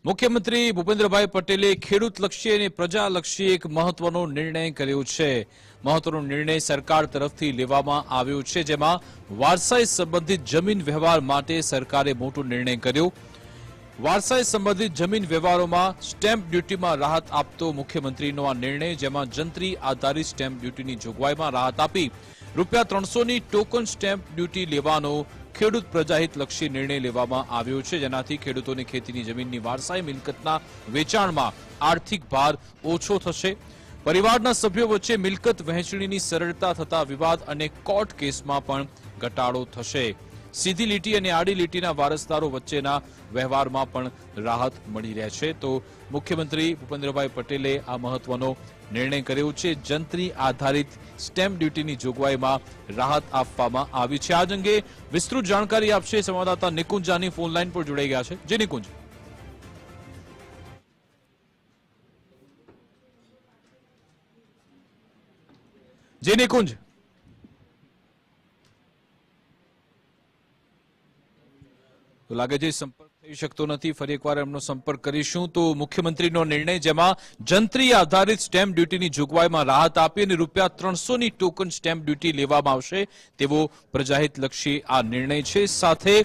મુખ્યમંત્રી ભૂપેન્દ્રભાઈ પટેલે ખેડૂતલક્ષી અને પ્રજાલક્ષી એક મહત્વનો નિર્ણય કર્યો છે। મહત્વનો નિર્ણય સરકાર તરફથી લેવામાં આવ્યો છે, જેમાં વારસાઈ સંબંધિત જમીન વ્યવહાર માટે સરકારે મોટો નિર્ણય કર્યો। વારસાઈ સંબંધિત જમીન વ્યવહારોમાં સ્ટેમ્પ ડ્યુટીમાં રાહત આપતો મુખ્યમંત્રીનો આ નિર્ણય, જેમાં જંત્રી આધારિત સ્ટેમ્પ ડ્યુટીની જોગવાઈમાં રાહત આપી ₹300ની ટોકન સ્ટેમ્પ ડ્યુટી લેવાનો ખેડૂત પ્રજાહિતલક્ષી નિર્ણય લેવામાં આવ્યો છે, જેનાથી ખેડૂતોને ખેતીની જમીનની વારસાઈ મિલકતના વેચાણમાં આર્થિક ભાર ઓછો થશે। પરિવારના સભ્યો વચ્ચે મિલકત વહેંચણીની સરળતા થતા વિવાદ અને કોર્ટ કેસમાં પણ ઘટાડો થશે। સીધી લીટી અને આડી લીટીના વારસદારો વચ્ચેના વ્યવહારમાં પણ રાહત મળી રહેશે। તો મુખ્યમંત્રી ભૂપેન્દ્રભાઈ પટેલે આ મહત્વનો નિર્ણય કર્યો છે। જંત્રી આધારિત સ્ટેમ્પ ડ્યુટીની જોગવાઈમાં રાહત આપવામાં આવી છે। આ અંગે વિસ્તૃત જાણકારી આપશે સંવાદદાતા નિકુંજ જાની ફોન લાઈન પર જોડાઈ ગયા છે। જી નિકુંજ। જી નિકુંજ। તો લાગે છે સંપર્ક થઈ શકતો નથી, ફરી એકવાર એમનો સંપર્ક કરીશું। તો મુખ્યમંત્રીનો નિર્ણય, જેમાં જંત્રી આધારિત સ્ટેમ્પ ડ્યુટીની જોગવાઈમાં રાહત આપી અને ₹300ની ટોકન સ્ટેમ્પ ડ્યુટી લેવામાં આવશે તેવો પ્રજાહિતલક્ષી આ નિર્ણય છે। સાથે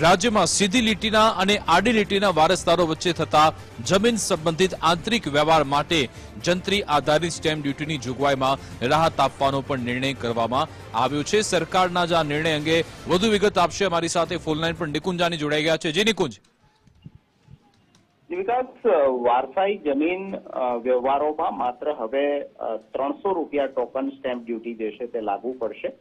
રાજ્યમાં સીધી લીટીના અને આડી લીટીના વારસદારો વચ્ચે થતા જમીન સંબંધિત આંતરિક વ્યવહાર માટે જંત્રી આધારિત સ્ટેમ્પ ડ્યુટીની જોગવાઈમાં રાહત આપવાનો પણ નિર્ણય કરવામાં આવ્યો છે। સરકારના જ આ નિર્ણય અંગે વધુ વિગત આપશે અમારી સાથે ફોન લાઈન પર નિકુંજ જાની જોડાઈ ગયા છે। જી નિકુંજ। વિકાસ, વારસાઈ જમીન વ્યવહારોમાં માત્ર હવે ₹300 ટોકન સ્ટેમ્પ ડ્યુટી જે છે તે લાગુ પડશે।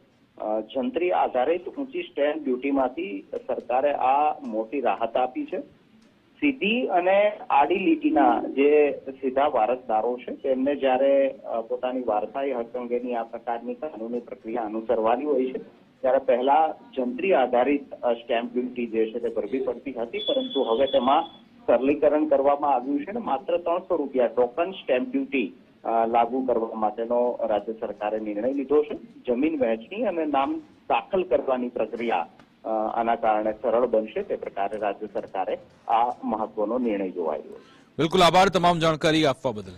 જંત્રી આધારિત ઊંચી સ્ટેમ્પ ડ્યુટીમાંથી સરકારે આ મોટી રાહત આપી છે। સીધી અને આડી લીટીના જે સીધા વારસદારો છે તેમને જ્યારે પોતાની વારસાઈ હક અંગેની આ પ્રકારની કાનૂની પ્રક્રિયા અનુસરવાની હોય છે, ત્યારે પહેલા જંત્રી આધારિત સ્ટેમ્પ ડ્યુટી જે છે તે ભરવી પડતી હતી, પરંતુ હવે તેમાં સરલીકરણ કરવામાં આવ્યું છે અને માત્ર ₹300 ટોકન સ્ટેમ્પ ડ્યુટી લાગુ કરવા માટેનો રાજ્ય સરકારે નિર્ણય લીધો છે। જમીન વહેંચણી અને નામ દાખલ કરવાની પ્રક્રિયા આના કારણે સરળ બનશે, તે પ્રકારે રાજ્ય સરકારે આ મહત્વનો નિર્ણય જોવાયો છે। બિલકુલ, આભાર તમામ જાણકારી આપવા બદલ।